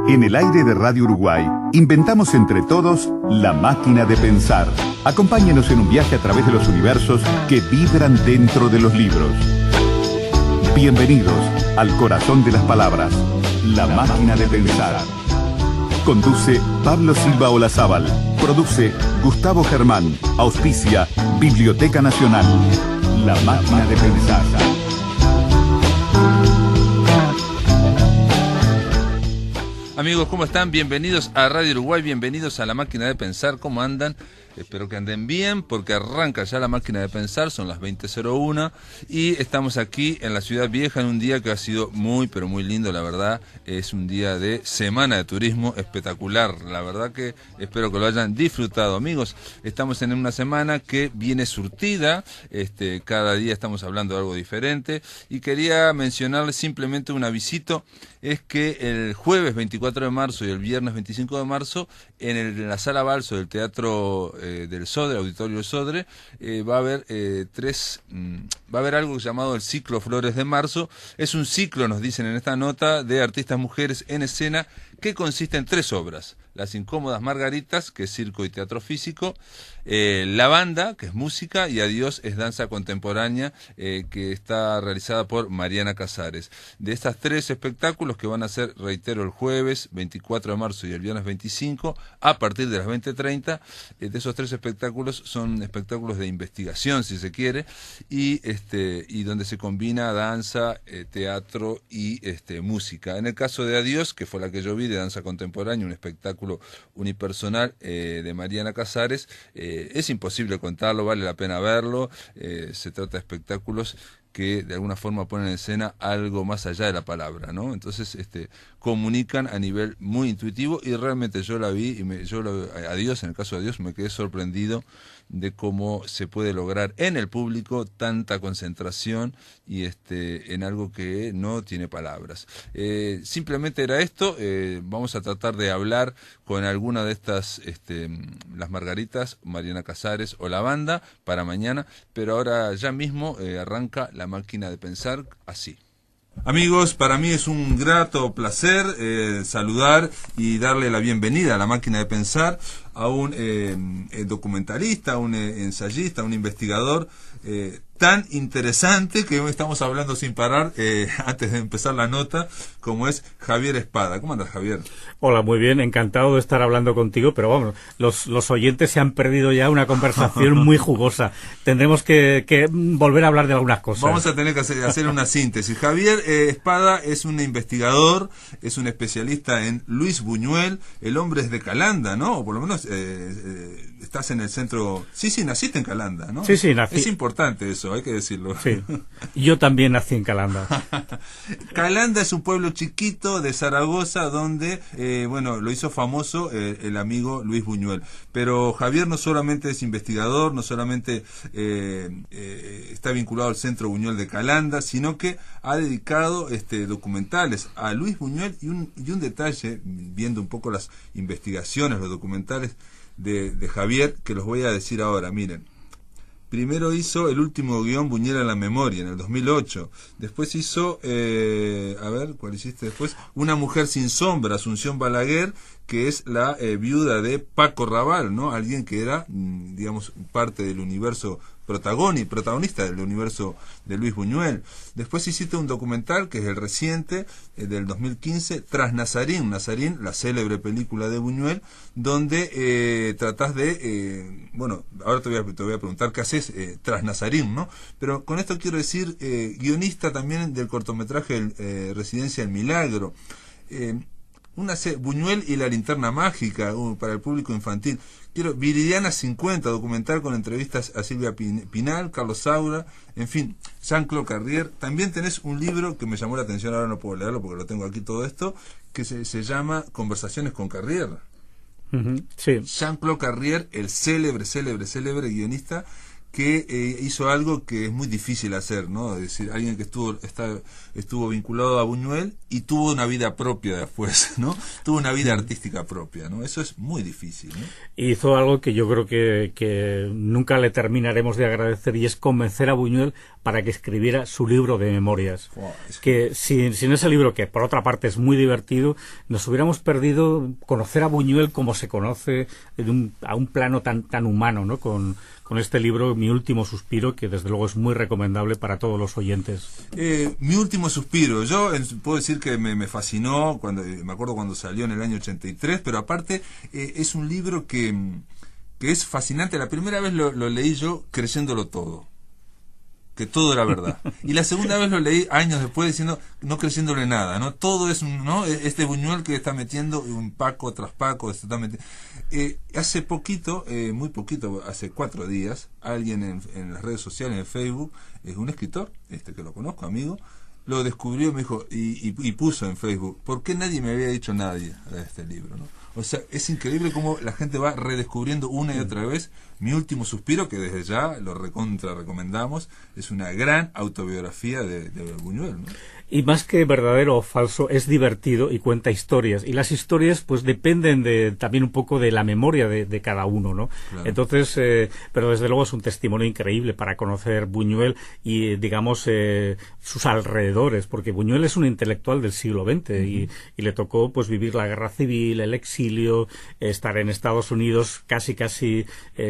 En el aire de Radio Uruguay, inventamos entre todos la máquina de pensar. Acompáñenos en un viaje a través de los universos que vibran dentro de los libros. Bienvenidos al corazón de las palabras, la máquina de pensar. Conduce Pablo Silva Olazábal. Produce Gustavo Germán. Auspicia Biblioteca Nacional. La máquina de pensar. Amigos, ¿cómo están? Bienvenidos a Radio Uruguay, bienvenidos a La Máquina de Pensar. ¿Cómo andan? Espero que anden bien, porque arranca ya La Máquina de Pensar, son las 20:01 y estamos aquí en la Ciudad Vieja en un día que ha sido muy, pero muy lindo, la verdad. Es un día de semana de turismo espectacular, la verdad que espero que lo hayan disfrutado. Amigos, estamos en una semana que viene surtida, cada día estamos hablando de algo diferente y quería mencionarles simplemente un avisito. Es que el jueves 24 de marzo y el viernes 25 de marzo en la Sala Balso del Teatro del Sodre, Auditorio del Sodre, va a haber algo llamado el Ciclo Flores de Marzo. Es un ciclo, nos dicen en esta nota, de artistas mujeres en escena que consiste en 3 obras. Las Incómodas Margaritas, que es circo y teatro físico, La Banda, que es música, y Adiós es danza contemporánea, que está realizada por Mariana Casares. De estas 3 espectáculos que van a ser, reitero, el jueves 24 de marzo y el viernes 25, a partir de las 20:30, de esos 3 espectáculos son espectáculos de investigación, si se quiere, y donde se combina danza, teatro y música. En el caso de Adiós, que fue la que yo vi, de danza contemporánea, un espectáculo unipersonal de Mariana Casares, es imposible contarlo, vale la pena verlo. Se trata de espectáculos que de alguna forma ponen en escena algo más allá de la palabra, ¿no? Entonces comunican a nivel muy intuitivo y realmente yo la vi y Adiós, en el caso de Adiós, me quedé sorprendido de cómo se puede lograr en el público tanta concentración y en algo que no tiene palabras. Simplemente era esto. Vamos a tratar de hablar con alguna de estas, las Margaritas, Mariana Casares o La Banda para mañana, pero ahora ya mismo arranca La Máquina de Pensar así. Amigos, para mí es un grato placer saludar y darle la bienvenida a La Máquina de Pensar a un documentalista, a un ensayista, a un investigador tan interesante que hoy estamos hablando sin parar antes de empezar la nota, como es Javier Espada. ¿Cómo andas, Javier? Hola, muy bien, encantado de estar hablando contigo, pero vamos, los oyentes se han perdido ya una conversación muy jugosa. Tendremos que volver a hablar de algunas cosas. Vamos a tener que hacer una síntesis. Javier Espada es un investigador, es un especialista en Luis Buñuel. El hombre es de Calanda, ¿no? O por lo menos estás en el centro. Sí, naciste en Calanda, ¿no? Sí, nací. Es importante eso, hay que decirlo. Sí, yo también nací en Calanda. Calanda es un pueblo chiquito de Zaragoza donde, lo hizo famoso el amigo Luis Buñuel. Pero Javier no solamente es investigador, no solamente está vinculado al Centro Buñuel de Calanda, sino que ha dedicado documentales a Luis Buñuel y un detalle, viendo un poco las investigaciones, los documentales de Javier, que los voy a decir ahora. Miren, primero hizo El último guión Buñuel en la memoria, en el 2008. Después hizo, ¿cuál hiciste después? Una mujer sin sombra, Asunción Balaguer, que es la viuda de Paco Rabanne, ¿no? Alguien que era, digamos, parte del universo protagonista del universo de Luis Buñuel. Después hiciste un documental, que es el reciente, del 2015, Tras Nazarín, la célebre película de Buñuel, donde tratás de, ahora te voy a preguntar qué haces tras Nazarín, ¿no? Pero con esto quiero decir, guionista también del cortometraje Residencia del Milagro, Buñuel y la linterna mágica para el público infantil. Viridiana 50, documental con entrevistas a Silvia Pinal, Carlos Saura, en fin, Jean-Claude Carrier. También tenés un libro que me llamó la atención, ahora no puedo leerlo porque lo tengo aquí todo esto, que se llama Conversaciones con Carrier. Sí. Jean-Claude Carrier, el célebre guionista, que hizo algo que es muy difícil hacer, ¿no? Es decir, alguien que estuvo vinculado a Buñuel y tuvo una vida propia después, ¿no? Tuvo una vida artística propia, ¿no? Eso es muy difícil, ¿no? Hizo algo que yo creo que nunca le terminaremos de agradecer, y es convencer a Buñuel para que escribiera su libro de memorias. Wow, que sin ese libro, que por otra parte es muy divertido, nos hubiéramos perdido conocer a Buñuel como se conoce a un plano tan humano, ¿no? Con este libro, Mi último suspiro, que desde luego es muy recomendable para todos los oyentes. Mi último suspiro, yo puedo decir que me fascinó, me acuerdo cuando salió en el año 83, pero aparte es un libro que es fascinante. La primera vez lo leí yo creyéndolo todo, que todo era verdad, y la segunda vez lo leí años después diciendo, no creyéndole nada, ¿no? Todo es ¿no? Este Buñuel que está metiendo un Paco tras Paco, se está metiendo. Hace poquito, muy poquito, hace 4 días, alguien en las redes sociales, en Facebook, es un escritor, que lo conozco, amigo, lo descubrió y me dijo, y puso en Facebook, ¿por qué nadie me había dicho nadie de este libro, ¿no? O sea, es increíble cómo la gente va redescubriendo una y otra vez Mi último suspiro, que desde ya lo recomendamos. Es una gran autobiografía de Buñuel, ¿no? Y más que verdadero o falso, es divertido y cuenta historias. Y las historias pues dependen también un poco de la memoria de cada uno, ¿no? Claro. Entonces, pero desde luego es un testimonio increíble para conocer Buñuel y, digamos, sus alrededores, porque Buñuel es un intelectual del siglo XX y le tocó pues vivir la guerra civil, el exilio, estar en Estados Unidos, casi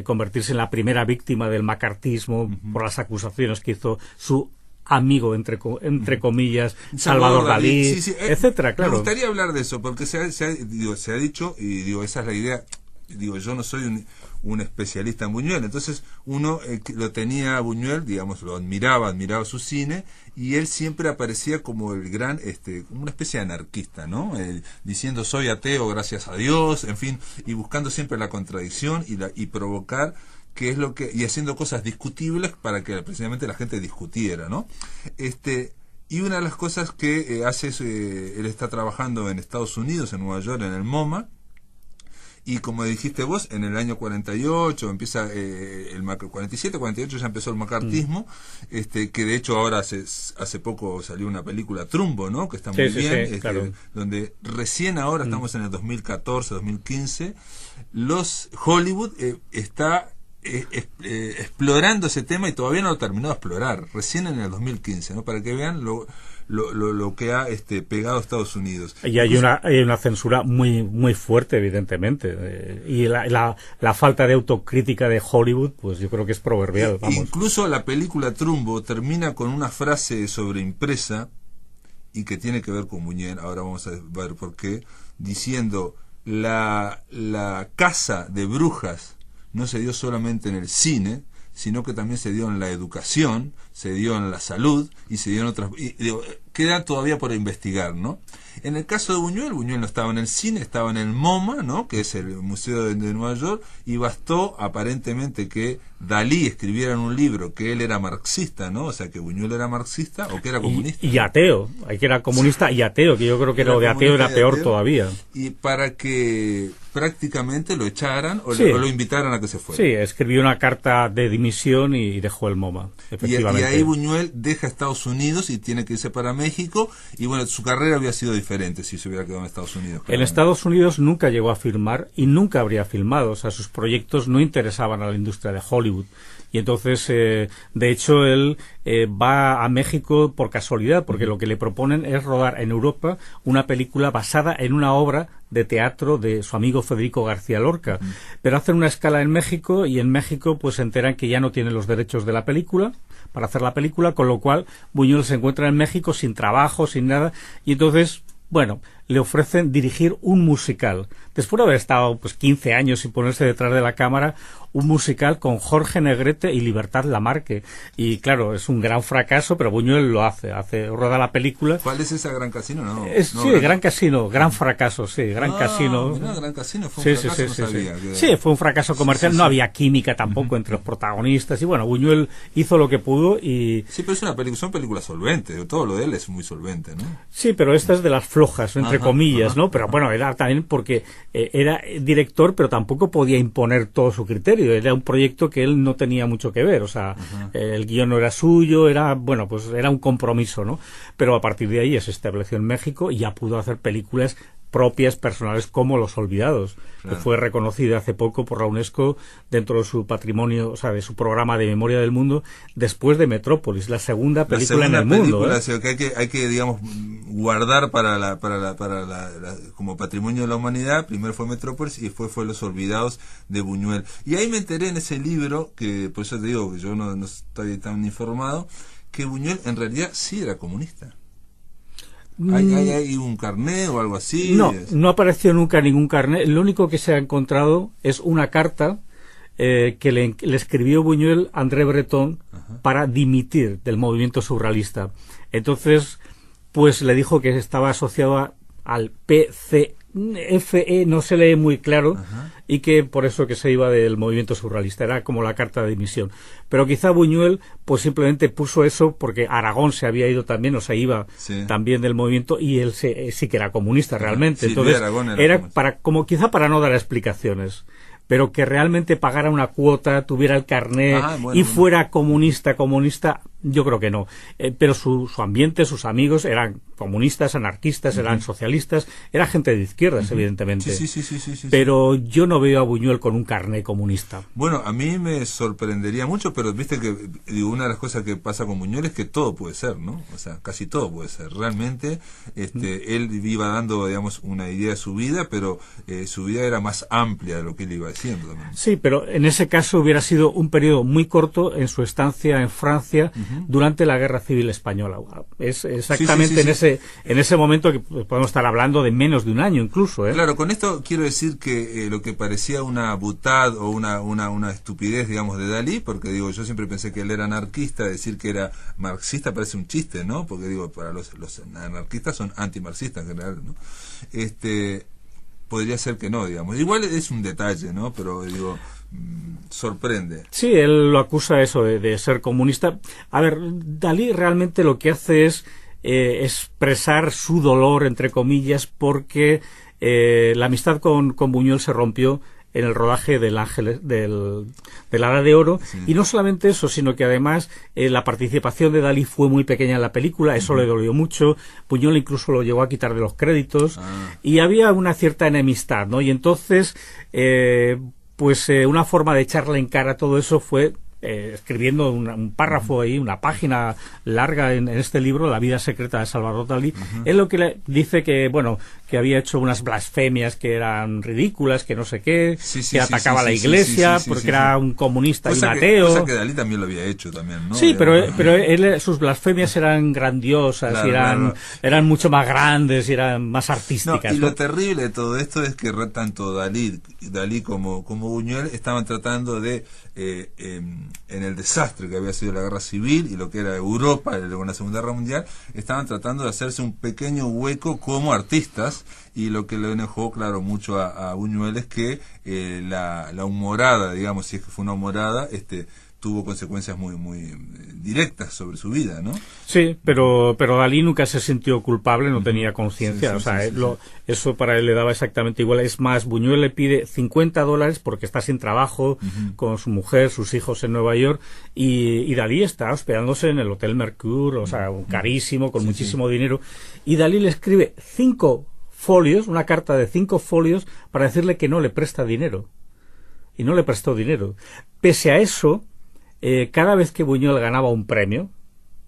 convertirse en la primera víctima del macartismo por las acusaciones que hizo su amigo, entre comillas, Salvador Dalí, sí, etcétera, claro. Me gustaría hablar de eso, porque se ha dicho, y digo, esa es la idea. Digo, yo no soy un especialista en Buñuel, entonces uno lo tenía a Buñuel, digamos, lo admiraba su cine, y él siempre aparecía como el gran, como una especie de anarquista, ¿no? Diciendo, soy ateo, gracias a Dios, en fin, y buscando siempre la contradicción y provocar que es lo que, y haciendo cosas discutibles para que precisamente la gente discutiera, ¿no? Y una de las cosas que hace es, él está trabajando en Estados Unidos, en Nueva York, en el MoMA, y como dijiste vos, en el año 48 empieza el 47, 48 ya empezó el macartismo, que de hecho ahora hace poco salió una película, Trumbo, ¿no? Que está muy bien, claro. Donde recién ahora estamos en el 2014, 2015, Hollywood está explorando ese tema y todavía no lo terminó de explorar, recién en el 2015, ¿no? Para que vean lo que ha pegado a Estados Unidos. Y hay una censura muy fuerte, evidentemente, y la falta de autocrítica de Hollywood, pues yo creo que es proverbial, vamos. Incluso la película Trumbo termina con una frase sobreimpresa y que tiene que ver con Buñuel, ahora vamos a ver por qué, diciendo, la caza de brujas no se dio solamente en el cine, sino que también se dio en la educación, se dio en la salud y se dio en otras... queda todavía por investigar, ¿no? En el caso de Buñuel no estaba en el cine, estaba en el MoMA, ¿no? Que es el Museo de Nueva York, y bastó aparentemente que Dalí escribiera en un libro que él era marxista, ¿no? O sea, que Buñuel era marxista o que era comunista. Y ateo, hay que era comunista y ateo, que yo creo que lo de ateo era peor todavía. Y para que prácticamente lo echaran o lo invitaran a que se fuera. Sí, escribió una carta de dimisión y dejó el MoMA, efectivamente. Y ahí Buñuel deja Estados Unidos y tiene que irse para México, y bueno, su carrera había sido diferente si se hubiera quedado en Estados Unidos. En Estados Unidos nunca llegó a filmar y nunca habría filmado, o sea, sus proyectos no interesaban a la industria de Hollywood. Y entonces, de hecho, él va a México por casualidad, porque lo que le proponen es rodar en Europa una película basada en una obra de teatro de su amigo Federico García Lorca. Pero hacen una escala en México, y en México pues se enteran que ya no tienen los derechos de la película para hacer la película, con lo cual Buñuel se encuentra en México sin trabajo, sin nada, y entonces, bueno, le ofrecen dirigir un musical. Después de haber estado pues 15 años sin ponerse detrás de la cámara, un musical con Jorge Negrete y Libertad Lamarque. Y claro, es un gran fracaso, pero Buñuel lo hace roda la película. ¿Cuál es esa Gran Casino? No, sí, Gran Casino, gran fracaso, sí, Gran Casino. Mirá, Gran Casino fue un fracaso, no sabía. Sí, fue un fracaso comercial, no había química tampoco entre los protagonistas, y bueno, Buñuel hizo lo que pudo y... Sí, pero son películas solventes, todo lo de él es muy solvente, ¿no? Sí, pero esta es de las flojas, entre entre comillas, ¿no? Pero bueno, era también porque era director, pero tampoco podía imponer todo su criterio. Era un proyecto que él no tenía mucho que ver, o sea, el guión no era suyo, era, bueno, pues era un compromiso, ¿no? Pero a partir de ahí se estableció en México y ya pudo hacer películas propias, personales, como Los Olvidados, claro, que fue reconocida hace poco por la UNESCO dentro de su patrimonio, o sea, de su programa de memoria del mundo, después de Metrópolis, la segunda película en el mundo. O sea, que hay que, digamos, guardar como patrimonio de la humanidad. Primero fue Metrópolis y después fue Los Olvidados de Buñuel. Y ahí me enteré en ese libro, que por eso te digo que yo no estoy tan informado, que Buñuel en realidad sí era comunista. ¿Hay un carné o algo así? No apareció nunca ningún carné. Lo único que se ha encontrado es una carta que le escribió Buñuel a André Breton para dimitir del movimiento surrealista. Entonces, pues le dijo que estaba asociado al PCFE, no se lee muy claro, y que por eso que se iba del movimiento surrealista. Era como la carta de dimisión. Pero quizá Buñuel pues simplemente puso eso porque Aragón se había ido también, o se iba también del movimiento, y él sí que era comunista realmente. Sí, entonces era comunista. quizá para no dar explicaciones, pero que realmente pagara una cuota, tuviera el carné y fuera comunista, yo creo que no. Pero su ambiente, sus amigos eran comunistas, anarquistas, eran socialistas, era gente de izquierdas, evidentemente. Sí. Pero yo no veo a Buñuel con un carné comunista. Bueno, a mí me sorprendería mucho, pero viste que una de las cosas que pasa con Buñuel es que todo puede ser, ¿no? O sea, casi todo puede ser. Realmente, él iba dando, digamos, una idea de su vida, pero su vida era más amplia de lo que él iba diciendo también. Sí, pero en ese caso hubiera sido un periodo muy corto en su estancia en Francia durante la Guerra Civil Española. Es exactamente en ese momento que podemos estar hablando de menos de un año incluso. Claro, con esto quiero decir que lo que parecía una butad o una estupidez, digamos, de Dalí, porque digo, yo siempre pensé que él era anarquista, decir que era marxista parece un chiste, ¿no? Porque digo, para los anarquistas son antimarxistas en general, ¿no? Podría ser que no, digamos. Igual es un detalle, ¿no? Pero digo, sorprende. Sí, él lo acusa eso de ser comunista. A ver, Dalí realmente lo que hace es expresar su dolor, entre comillas, porque la amistad con Buñuel se rompió en el rodaje del Hada de Oro, y no solamente eso, sino que además la participación de Dalí fue muy pequeña en la película, eso le dolió mucho. Buñuel incluso lo llegó a quitar de los créditos, y había una cierta enemistad, ¿no? Y entonces una forma de echarle en cara todo eso fue escribiendo un párrafo ahí, una página larga en este libro, La vida secreta de Salvador Dalí. Él lo que le dice que había hecho unas blasfemias que eran ridículas, que no sé qué, que atacaba a la iglesia porque era un comunista y un ateo. Cosa que Dalí también lo había hecho también, ¿no? Sí, pero él, sus blasfemias eran grandiosas, claro, eran mucho más grandes y eran más artísticas. Y lo terrible de todo esto es que tanto Dalí como Buñuel estaban tratando de en el desastre que había sido la guerra civil y lo que era Europa luego en la Segunda Guerra Mundial, estaban tratando de hacerse un pequeño hueco como artistas, y lo que le enojó, claro, mucho a Buñuel es que la humorada, digamos, si es que fue una humorada, tuvo consecuencias muy directas sobre su vida, ¿no? Sí, pero Dalí nunca se sintió culpable, no tenía conciencia, eso para él le daba exactamente igual. Es más, Buñuel le pide $50 porque está sin trabajo, con su mujer, sus hijos en Nueva York, y Dalí está hospedándose en el Hotel Mercure, carísimo, con muchísimo dinero, y Dalí le escribe 5 folios, una carta de 5 folios para decirle que no le presta dinero. Y no le prestó dinero. Pese a eso, cada vez que Buñuel ganaba un premio,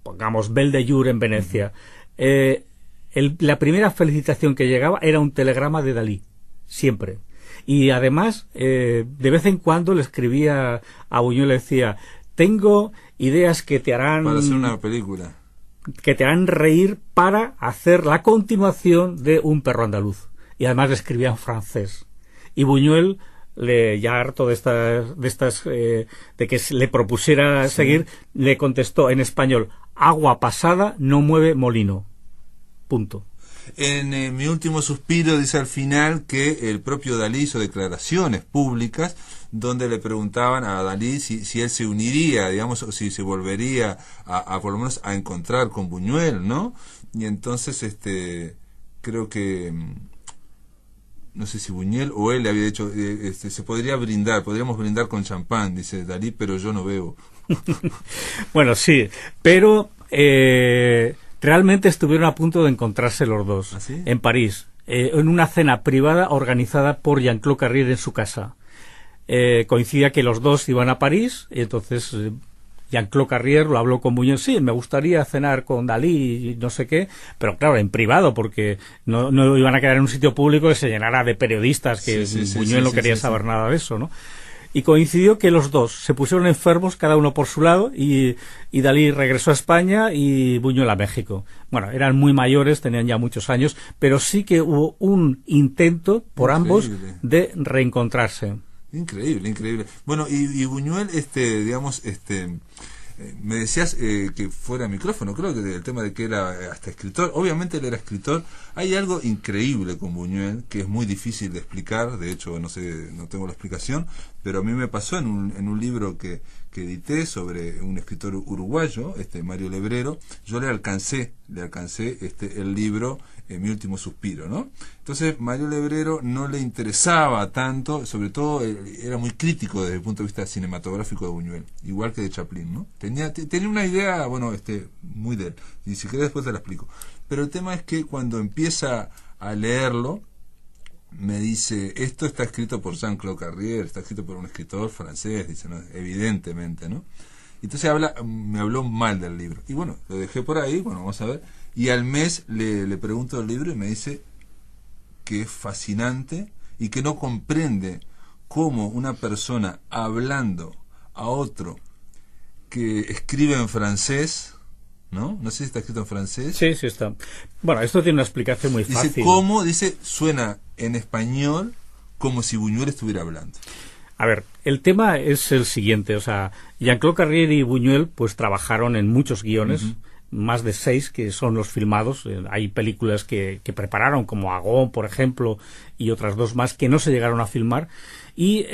pongamos Belle de Jour en Venecia, la primera felicitación que llegaba era un telegrama de Dalí, siempre. Y además, de vez en cuando le escribía a Buñuel, le decía: tengo ideas que te harán... Para hacer una película. Que te harán reír para hacer la continuación de Un perro andaluz. Y además le escribía en francés. Y Buñuel, ya harto de que le propusiera seguir, le contestó en español: agua pasada no mueve molino. Punto. En Mi último suspiro dice al final que el propio Dalí hizo declaraciones públicas donde le preguntaban a Dalí si él se uniría, digamos, o si se volvería a por lo menos a encontrar con Buñuel, ¿no? Y entonces creo que no sé si Buñuel o él le había dicho, se podría brindar, podríamos brindar con champán, dice Dalí, pero yo no bebo. Bueno, sí, pero realmente estuvieron a punto de encontrarse los dos. ¿Ah, sí? En París, en una cena privada organizada por Jean-Claude Carrière en su casa. Coincidía que los dos iban a París y entonces Jean-Claude Carrière lo habló con Buñuel. Sí, me gustaría cenar con Dalí y no sé qué, pero claro, en privado, porque no iban a quedar en un sitio público que se llenara de periodistas, que Buñuel no quería saber nada de eso, ¿no? Y coincidió que los dos se pusieron enfermos, cada uno por su lado, y Dalí regresó a España y Buñuel a México. Bueno, eran muy mayores, tenían ya muchos años, pero sí que hubo un intento por ambos de reencontrarse. Increíble, increíble. Bueno, y Buñuel, digamos, me decías que fuera micrófono, creo que el tema de que era hasta escritor. Obviamente él era escritor. Hay algo increíble con Buñuel que es muy difícil de explicar. De hecho, no sé, no tengo la explicación, pero a mí me pasó en un libro que edité sobre un escritor uruguayo, Mario Lebrero. Yo le alcancé el libro Mi último suspiro, ¿no? Entonces Mario Lebrero no le interesaba tanto, sobre todo era muy crítico desde el punto de vista cinematográfico de Buñuel, igual que de Chaplin, ¿no? Tenía una idea, bueno, muy de él, y si querés después te la explico. Pero el tema es que cuando empieza a leerlo, me dice, esto está escrito por Jean-Claude Carrière, está escrito por un escritor francés, dice, ¿no? Evidentemente, ¿no? Entonces me habló mal del libro. Y bueno, lo dejé por ahí, bueno, vamos a ver. Y al mes le pregunto el libro y me dice que es fascinante y que no comprende cómo una persona hablando a otro que escribe en francés, ¿no? No sé si está escrito en francés. Sí, sí está. Bueno, esto tiene una explicación muy fácil. Dice, ¿cómo? Dice, suena en español como si Buñuel estuviera hablando. A ver, el tema es el siguiente, o sea, Jean-Claude Carrière y Buñuel pues trabajaron en muchos guiones, más de 6 que son los filmados. Hay películas que prepararon, como Agón, por ejemplo, y otras 2 más que no se llegaron a filmar. Y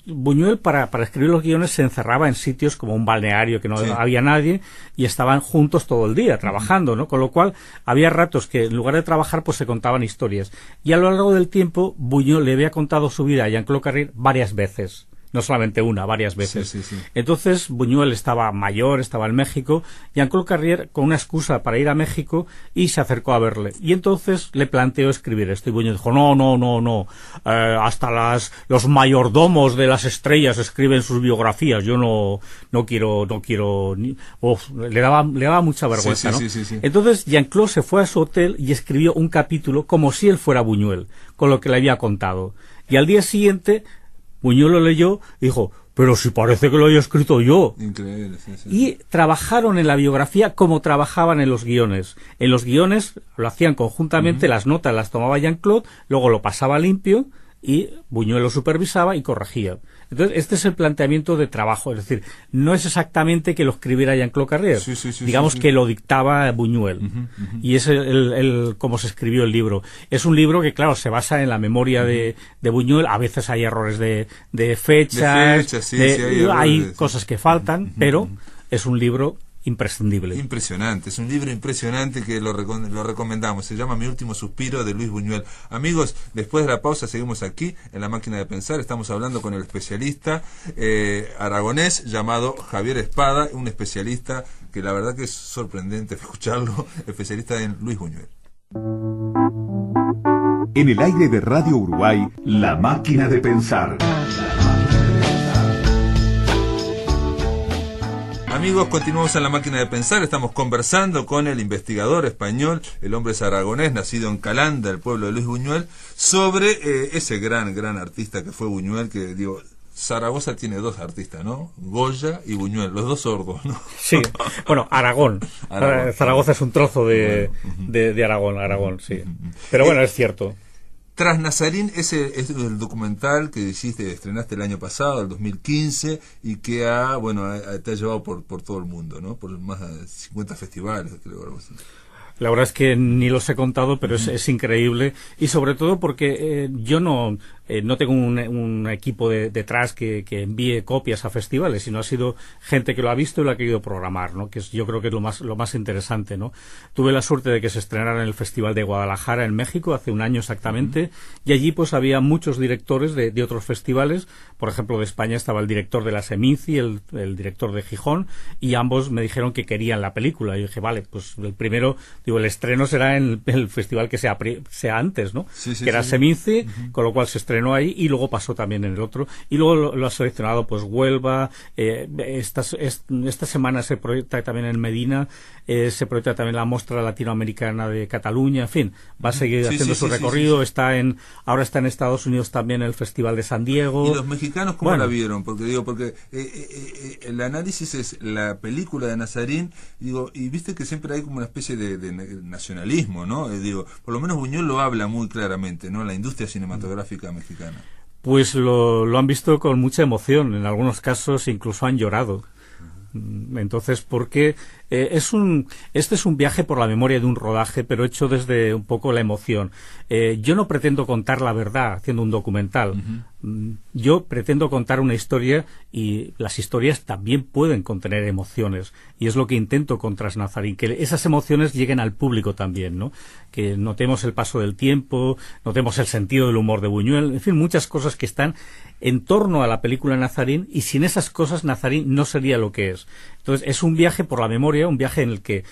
Buñuel para escribir los guiones se encerraba en sitios como un balneario que no había nadie y estaban juntos todo el día trabajando, ¿no? Con lo cual había ratos que en lugar de trabajar pues se contaban historias. Y a lo largo del tiempo Buñuel le había contado su vida a Jean-Claude Carrière varias veces. No solamente una, varias veces. Sí. Entonces Buñuel estaba mayor, estaba en México, Jean-Claude Carrière con una excusa para ir a México y se acercó a verle. Y entonces le planteó escribir esto y Buñuel dijo, no, hasta los mayordomos de las estrellas escriben sus biografías, yo no quiero le daba mucha vergüenza, ¿no? Sí. Entonces Jean-Claude se fue a su hotel y escribió un capítulo como si él fuera Buñuel, con lo que le había contado. Y al día siguiente Buñuel lo leyó y dijo, pero si parece que lo haya escrito yo. Increíble, sí. Y trabajaron en la biografía como trabajaban en los guiones. En los guiones lo hacían conjuntamente, las notas las tomaba Jean-Claude, luego lo pasaba limpio y Buñuel lo supervisaba y corregía. Entonces, este es el planteamiento de trabajo, es decir, no es exactamente que lo escribiera Jean-Claude Carrière, digamos que lo dictaba Buñuel, y es el cómo se escribió el libro. Es un libro que, claro, se basa en la memoria de Buñuel, a veces hay errores de fechas, hay cosas que faltan, pero es un libro imprescindible. Impresionante, es un libro impresionante que lo recomendamos. Se llama Mi último suspiro, de Luis Buñuel. Amigos, después de la pausa seguimos aquí en La Máquina de Pensar. Estamos hablando con el especialista aragonés llamado Javier Espada, un especialista que la verdad que es sorprendente escucharlo, especialista en Luis Buñuel. En el aire de Radio Uruguay, La Máquina de Pensar. Amigos, continuamos en La Máquina de Pensar. Estamos conversando con el investigador español, el hombre es aragonés, nacido en Calanda, el pueblo de Luis Buñuel, sobre ese gran artista que fue Buñuel, que digo, Zaragoza tiene 2 artistas, ¿no? Goya y Buñuel, los 2 sordos, ¿no? Sí, bueno, Aragón. Zaragoza es un trozo de Aragón, sí. Pero bueno, es cierto. Tras Nazarín es el documental que estrenaste el año pasado, el 2015, y que te ha llevado por todo el mundo, ¿no? Por más de 50 festivales, creo, algo así. La verdad es que ni los he contado, pero es increíble, y sobre todo porque yo no no tengo un equipo detrás que envíe copias a festivales, sino ha sido gente que lo ha visto y lo ha querido programar, ¿no? Que yo creo que es lo más interesante, ¿no? Tuve la suerte de que se estrenara en el Festival de Guadalajara en México hace un año exactamente, y allí pues había muchos directores de otros festivales. Por ejemplo, de España estaba el director de la Seminci, el director de Gijón, y ambos me dijeron que querían la película. Y dije, vale, pues el primero, el estreno será en el festival que sea antes, ¿no? Que era Seminci, con lo cual se estrenó ahí y luego pasó también en el otro. Y luego lo ha seleccionado pues Huelva. Esta semana se proyecta también en Medina, se proyecta también la Mostra Latinoamericana de Cataluña. En fin, va a seguir haciendo su recorrido. Ahora está en Estados Unidos también el Festival de San Diego. ¿Y los mexicanos cómo la vieron? Porque el análisis es la película de Nazarín, y viste que siempre hay como una especie de nacionalismo, ¿no? Por lo menos Buñuel lo habla muy claramente, ¿no? La industria cinematográfica mexicana. Pues lo han visto con mucha emoción, en algunos casos incluso han llorado. Entonces, porque este es un viaje por la memoria de un rodaje, pero hecho desde un poco la emoción. Yo no pretendo contar la verdad haciendo un documental. Yo pretendo contar una historia, y las historias también pueden contener emociones, y es lo que intento con Tras Nazarín, que esas emociones lleguen al público también, ¿no? Que notemos el paso del tiempo, notemos el sentido del humor de Buñuel, en fin, muchas cosas que están en torno a la película Nazarín, y sin esas cosas Nazarín no sería lo que es. Entonces es un viaje por la memoria, un viaje en el que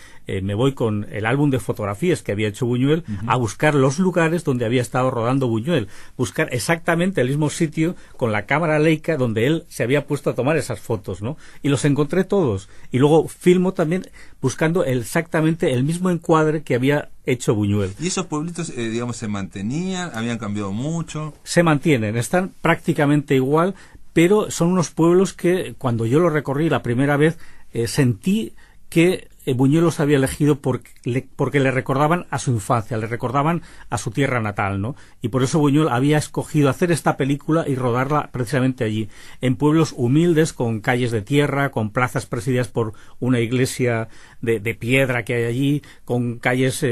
me voy con el álbum de fotografías que había hecho Buñuel a buscar los lugares donde había estado rodando Buñuel, buscar exactamente el mismo sitio con la cámara Leica donde él se había puesto a tomar esas fotos, ¿no? Y los encontré todos, y luego filmo también buscando exactamente el mismo encuadre que había hecho Buñuel. ¿Y esos pueblitos, se mantenían? ¿Habían cambiado mucho? Se mantienen, están prácticamente igual, pero son unos pueblos que cuando yo los recorrí la primera vez sentí que Buñuel los había elegido porque le recordaban a su infancia, le recordaban a su tierra natal, ¿no? Y por eso Buñuel había escogido hacer esta película y rodarla precisamente allí, en pueblos humildes, con calles de tierra, con plazas presididas por una iglesia de piedra que hay allí, con calles,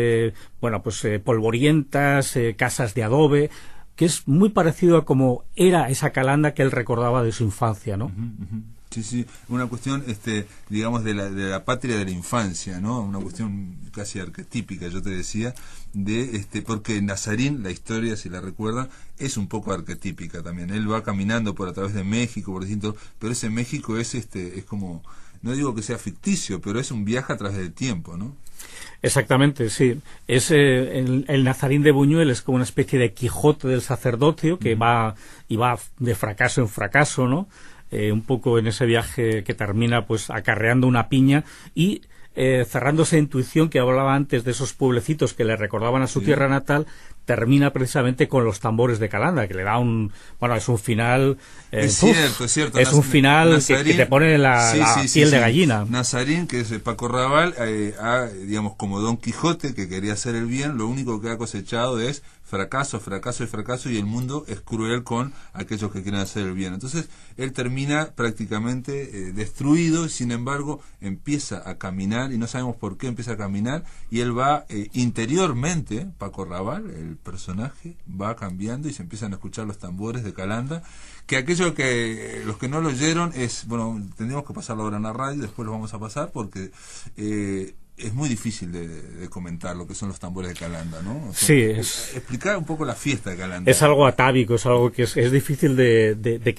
polvorientas, casas de adobe, que es muy parecido a como era esa Calanda que él recordaba de su infancia, ¿no? Sí, una cuestión, digamos, de la patria de la infancia, ¿no? Una cuestión casi arquetípica, yo te decía, porque Nazarín, la historia, si la recuerdan, es un poco arquetípica también. Él va caminando a través de México, por distintos, pero ese México es como, no digo que sea ficticio, pero es un viaje a través del tiempo, ¿no? Exactamente, sí. Es el Nazarín de Buñuel es como una especie de Quijote del sacerdocio que va de fracaso en fracaso, ¿no? Un poco en ese viaje que termina pues acarreando una piña y cerrando esa intuición que hablaba antes de esos pueblecitos que le recordaban a su tierra natal, termina precisamente con los tambores de Calanda, que le da es un final... es cierto. Es un final Nazarín, que te pone la piel de gallina. Nazarín, que es Paco Raval, digamos, como Don Quijote, que quería hacer el bien, lo único que ha cosechado es fracaso, y el mundo es cruel con aquellos que quieren hacer el bien. Entonces, él termina prácticamente destruido, sin embargo, empieza a caminar, y no sabemos por qué empieza a caminar, y él va interiormente, Paco Raval, el personaje, va cambiando y se empiezan a escuchar los tambores de Calanda, que aquellos que los que no lo oyeron tendríamos que pasarlo ahora en la radio, después lo vamos a pasar porque es muy difícil de comentar lo que son los tambores de Calanda, ¿no? Explicar un poco la fiesta de Calanda. Es algo atávico, es algo que es difícil de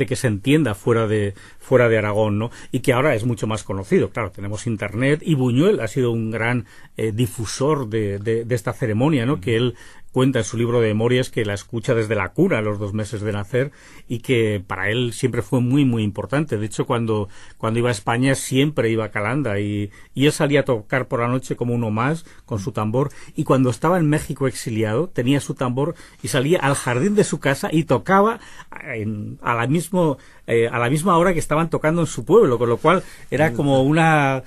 que se entienda fuera de Aragón, ¿no? Y que ahora es mucho más conocido. Claro, tenemos internet, y Buñuel ha sido un gran difusor de esta ceremonia, ¿no? Que él cuenta en su libro de memorias que la escucha desde la cuna a los 2 meses de nacer, y que para él siempre fue muy muy importante. De hecho, cuando iba a España siempre iba a Calanda, y él salía a tocar por la noche como uno más con su tambor, y cuando estaba en México exiliado tenía su tambor y salía al jardín de su casa y tocaba a la misma hora que estaban tocando en su pueblo, con lo cual era como una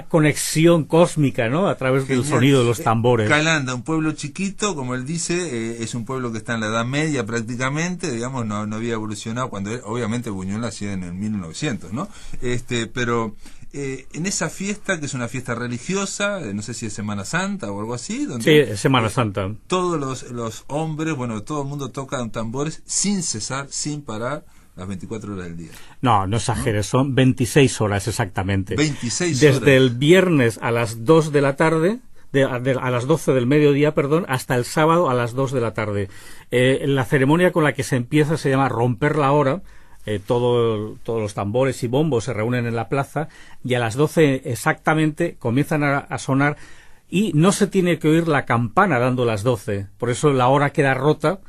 conexión cósmica, ¿no? A través del sonido de los tambores. Calanda, un pueblo chiquito, como él dice, es un pueblo que está en la Edad Media prácticamente, digamos, no había evolucionado cuando obviamente Buñuel nacía en el 1900, ¿no? Pero en esa fiesta, que es una fiesta religiosa, no sé si es Semana Santa o algo así, donde sí, es Semana Santa. Todos los hombres, bueno, todo el mundo toca tambores sin cesar, sin parar, las 24 horas del día. No exageres, son 26 horas exactamente. 26 horas. Desde el viernes a las 2 de la tarde, a las 12 del mediodía, perdón, hasta el sábado a las 2 de la tarde. La ceremonia con la que se empieza se llama romper la hora. Todos los tambores y bombos se reúnen en la plaza y a las 12 exactamente comienzan a sonar y no se tiene que oír la campana dando las 12. Por eso la hora queda rota.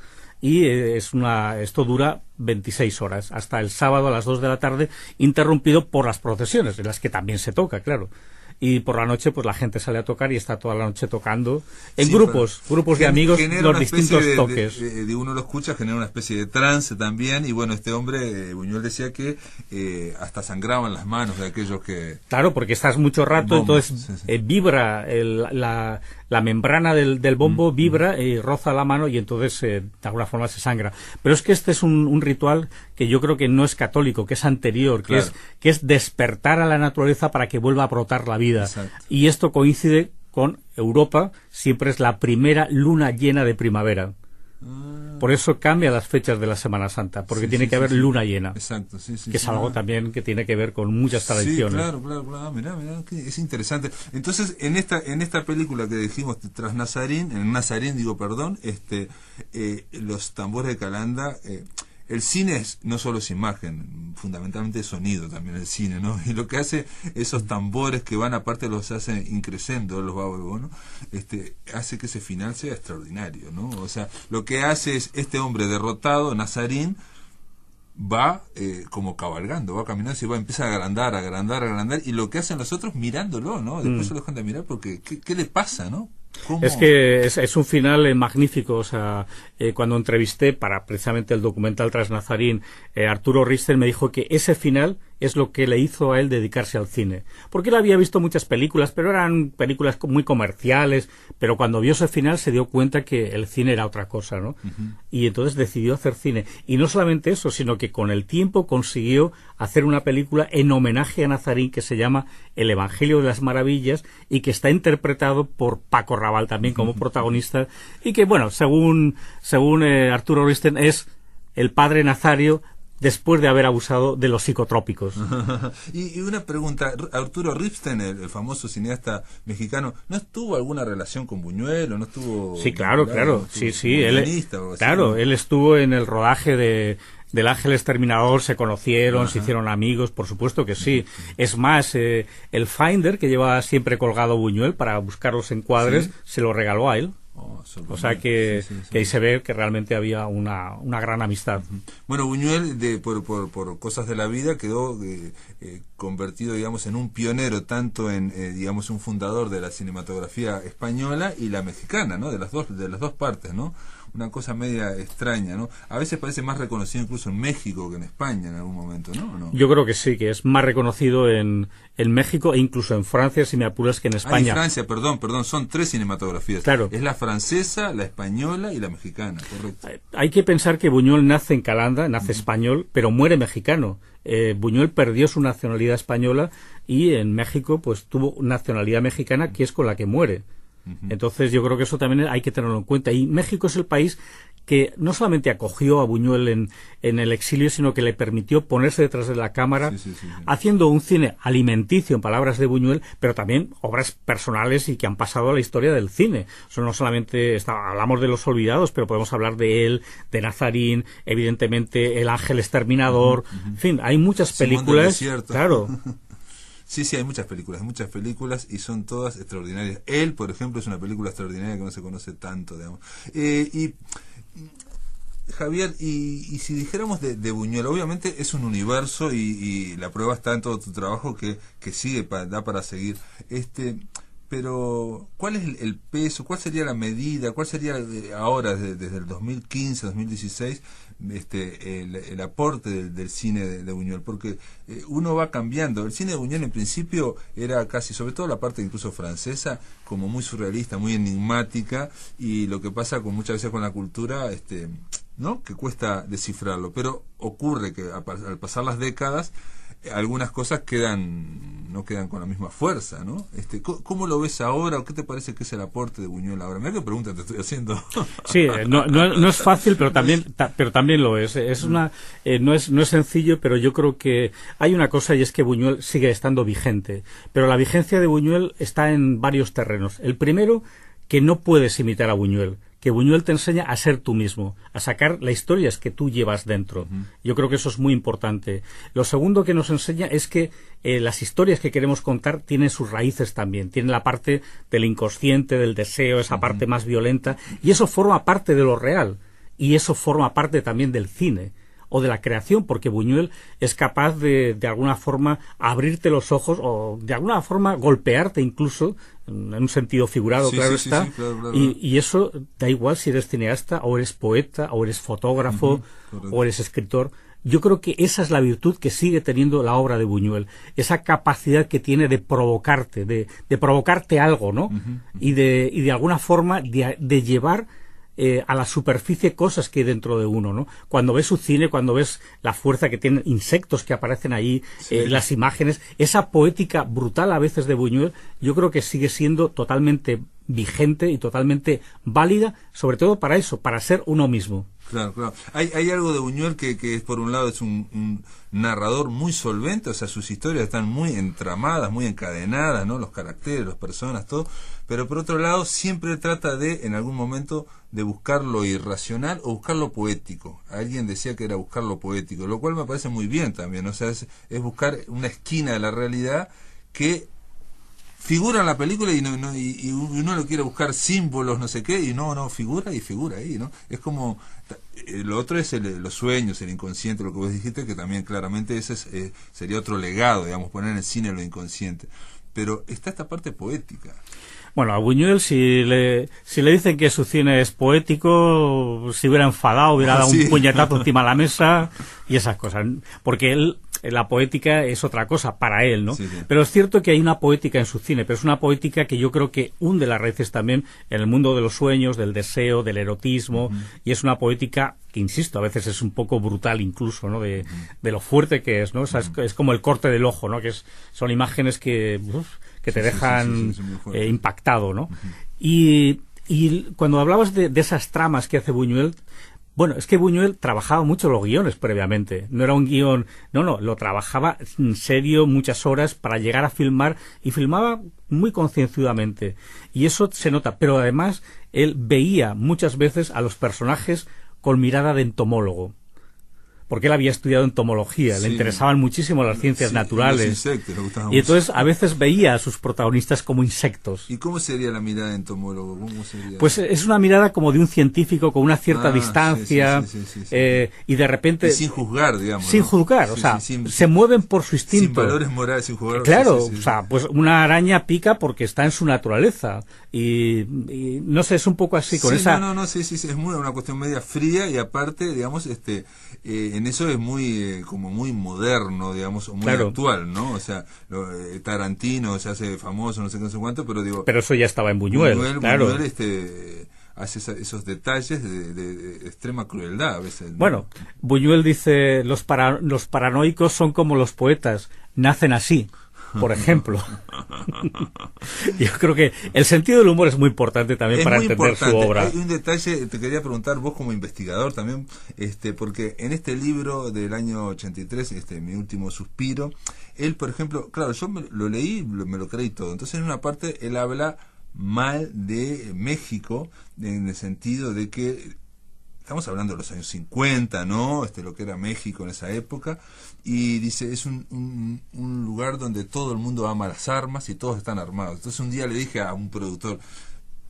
Y esto dura 26 horas, hasta el sábado a las 2 de la tarde, interrumpido por las procesiones, en las que también se toca, claro. Y por la noche, pues la gente sale a tocar y está toda la noche tocando en sí, grupos de amigos, los distintos toques. De uno lo escucha, genera una especie de trance también. Y bueno, este hombre, Buñuel decía que hasta sangraban las manos de aquellos que... Claro, porque estás mucho rato, entonces vibra la membrana del bombo, vibra y roza la mano y entonces de alguna forma se sangra. Pero es que este es un ritual que yo creo que no es católico, que es anterior, claro, que es despertar a la naturaleza para que vuelva a brotar la vida. Exacto. Y esto coincide con Europa, siempre es la primera luna llena de primavera. Por eso cambia las fechas de la Semana Santa, porque tiene que haber luna llena. Exacto, que es algo también que tiene que ver con muchas tradiciones. Sí, claro. Mirá, es interesante. Entonces, en esta película que dijimos, tras Nazarín, los tambores de Calanda, el cine no solo es imagen, fundamentalmente es sonido también el cine, ¿no? Y lo que hace esos tambores que van, aparte los hace increciendo los babos, ¿no? Hace que ese final sea extraordinario, ¿no? O sea, lo que hace es este hombre derrotado, Nazarín, va como cabalgando, va caminando y empieza a agrandar, y lo que hacen los otros mirándolo, ¿no? Después se lo dejan de mirar porque ¿qué le pasa, no? ¿Cómo? Es que es un final magnífico. O sea, cuando entrevisté para precisamente el documental Tras Nazarín, Arturo Risten me dijo que ese final es lo que le hizo a él dedicarse al cine, porque él había visto muchas películas, pero eran películas muy comerciales, pero cuando vio ese final se dio cuenta que el cine era otra cosa, ¿no? Y entonces decidió hacer cine, y no solamente eso, sino que con el tiempo consiguió hacer una película en homenaje a Nazarín que se llama El Evangelio de las Maravillas y que está interpretado por Paco Rabanne también como protagonista, y que, bueno, según Arturo Risten, es el padre Nazario después de haber abusado de los psicotrópicos. Y una pregunta, Arturo Ripstein, el famoso cineasta mexicano, ¿no tuvo alguna relación con Buñuel o no estuvo? Sí, claro. Sí, él estuvo en el rodaje del Ángel Exterminador, se conocieron, se hicieron amigos, por supuesto que sí. Es más, el Finder que lleva siempre colgado Buñuel para buscar los encuadres, se lo regaló a él. O sea que ahí se ve que realmente había una gran amistad. Bueno, Buñuel, por cosas de la vida, quedó convertido, digamos, en un pionero, tanto en, digamos, un fundador de la cinematografía española y la mexicana, ¿no? De las dos partes, ¿no? Una cosa media extraña, ¿no? A veces parece más reconocido incluso en México que en España en algún momento, ¿no? ¿O no? Yo creo que sí, que es más reconocido en México e incluso en Francia, si me apuras, que en España. En Francia, perdón, son 3 cinematografías. Claro. Es la francesa, la española y la mexicana, correcto. Hay que pensar que Buñuel nace en Calanda, nace español, pero muere mexicano. Buñuel perdió su nacionalidad española y en México pues tuvo nacionalidad mexicana, que es con la que muere. Entonces yo creo que eso también hay que tenerlo en cuenta. Y México es el país que no solamente acogió a Buñuel en el exilio, sino que le permitió ponerse detrás de la cámara, haciendo un cine alimenticio, en palabras de Buñuel, pero también obras personales y que han pasado a la historia del cine. Eso no solamente hablamos de Los Olvidados, pero podemos hablar de él, de Nazarín, evidentemente El Ángel Exterminador, en fin, hay muchas películas. Claro. Sí, hay muchas películas y son todas extraordinarias. Él, por ejemplo, es una película extraordinaria que no se conoce tanto, digamos. Javier, y si dijéramos de Buñuel, obviamente es un universo y la prueba está en todo tu trabajo que sigue, da para seguir. pero ¿cuál es el peso? ¿Cuál sería la medida? ¿Cuál sería ahora, desde el 2015, 2016, el aporte del cine de Buñuel? Porque uno va cambiando. El cine de Buñuel en principio era casi, sobre todo la parte incluso francesa, como muy surrealista, muy enigmática, y lo que pasa muchas veces con la cultura, ¿no? Que cuesta descifrarlo, pero ocurre que al pasar las décadas algunas cosas no quedan con la misma fuerza, ¿no? ¿Cómo lo ves ahora o qué te parece que es el aporte de Buñuel ahora? Mira qué pregunta te estoy haciendo. Sí, no es fácil, pero también lo es. No es sencillo, pero yo creo que hay una cosa, y es que Buñuel sigue estando vigente, pero la vigencia de Buñuel está en varios terrenos. El primero, que no puedes imitar a Buñuel, que Buñuel te enseña a ser tú mismo, a sacar las historias que tú llevas dentro. Yo creo que eso es muy importante. Lo segundo que nos enseña es que las historias que queremos contar tienen sus raíces también, tienen la parte del inconsciente, del deseo, esa parte más violenta, y eso forma parte de lo real, y eso forma parte también del cine o de la creación, porque Buñuel es capaz de alguna forma abrirte los ojos o de alguna forma golpearte incluso, en un sentido figurado, claro. Y eso da igual si eres cineasta o eres poeta o eres fotógrafo o eres escritor. Yo creo que esa es la virtud que sigue teniendo la obra de Buñuel, esa capacidad que tiene de provocarte, de provocarte algo, ¿no? Y de alguna forma de llevar a la superficie cosas que hay dentro de uno, ¿no? Cuando ves su cine, cuando ves la fuerza que tienen insectos que aparecen ahí, las imágenes, esa poética brutal a veces de Buñuel, yo creo que sigue siendo totalmente vigente y totalmente válida, sobre todo para eso, para ser uno mismo. Claro. Hay algo de Buñuel que por un lado es un narrador muy solvente, o sea, sus historias están muy entramadas, muy encadenadas, ¿no? Los caracteres, las personas, todo, pero por otro lado siempre trata en algún momento, de buscar lo irracional o buscar lo poético. Alguien decía que era buscar lo poético, lo cual me parece muy bien también, o sea, es buscar una esquina de la realidad que figura en la película y uno lo quiere buscar símbolos, no sé qué, y no figura ahí, ¿no? Es como lo otro es los sueños, el inconsciente, lo que vos dijiste, que también claramente ese sería otro legado, digamos, poner en el cine lo inconsciente, pero está esta parte poética. Bueno, a Buñuel, si le dicen que su cine es poético, se hubiera enfadado, hubiera dado un puñetazo encima de la mesa y esas cosas, porque la poética es otra cosa para él, ¿no? Sí. Pero es cierto que hay una poética en su cine, pero es una poética que yo creo que hunde las raíces también en el mundo de los sueños, del deseo, del erotismo, y es una poética que, insisto, a veces es un poco brutal incluso, ¿no? De lo fuerte que es, ¿no? O sea, es como el corte del ojo, ¿no? Son imágenes que te dejan impactado, ¿no? Y cuando hablabas de esas tramas que hace Buñuel, bueno, es que Buñuel trabajaba mucho los guiones previamente. No era un guión, lo trabajaba en serio muchas horas para llegar a filmar, y filmaba muy concienzudamente. Y eso se nota, pero además él veía muchas veces a los personajes con mirada de entomólogo, porque él había estudiado entomología, le interesaban muchísimo las ciencias naturales. Los insectos, le gustaban mucho. Entonces a veces veía a sus protagonistas como insectos. ¿Y cómo sería la mirada de entomólogo? ¿Cómo sería? Pues es una mirada como de un científico con una cierta distancia, y de repente... Y sin juzgar, digamos. Sin juzgar, se mueven por su instinto. Sin valores morales, sin juzgar. Claro, o sea, pues una araña pica porque está en su naturaleza. Y no sé, es un poco así con esa... es muy una cuestión media fría, y aparte, digamos, en eso es muy como muy moderno, digamos, o muy actual, ¿no? O sea, Tarantino se hace famoso, no sé qué, no sé cuánto, pero digo... Pero eso ya estaba en Buñuel, claro. Buñuel hace esos detalles de extrema crueldad a veces, ¿no? Bueno, Buñuel dice, los paranoicos son como los poetas, nacen así, por ejemplo. Yo creo que el sentido del humor es muy importante también para entender su obra. Hay un detalle, te quería preguntar vos como investigador también, porque en este libro del año 83, Mi último suspiro, él, por ejemplo, claro, yo lo leí, me lo creí todo. Entonces, en una parte, él habla mal de México, en el sentido de que estamos hablando de los años 50, ¿no? Lo que era México en esa época, y dice, es un lugar donde todo el mundo ama las armas y todos están armados. Entonces un día le dije a un productor,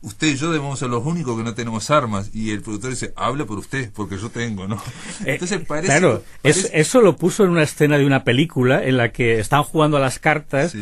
usted y yo debemos ser los únicos que no tenemos armas, y el productor dice, hable por usted, porque yo tengo, ¿no? Entonces parece... Claro, eso lo puso en una escena de una película en la que están jugando a las cartas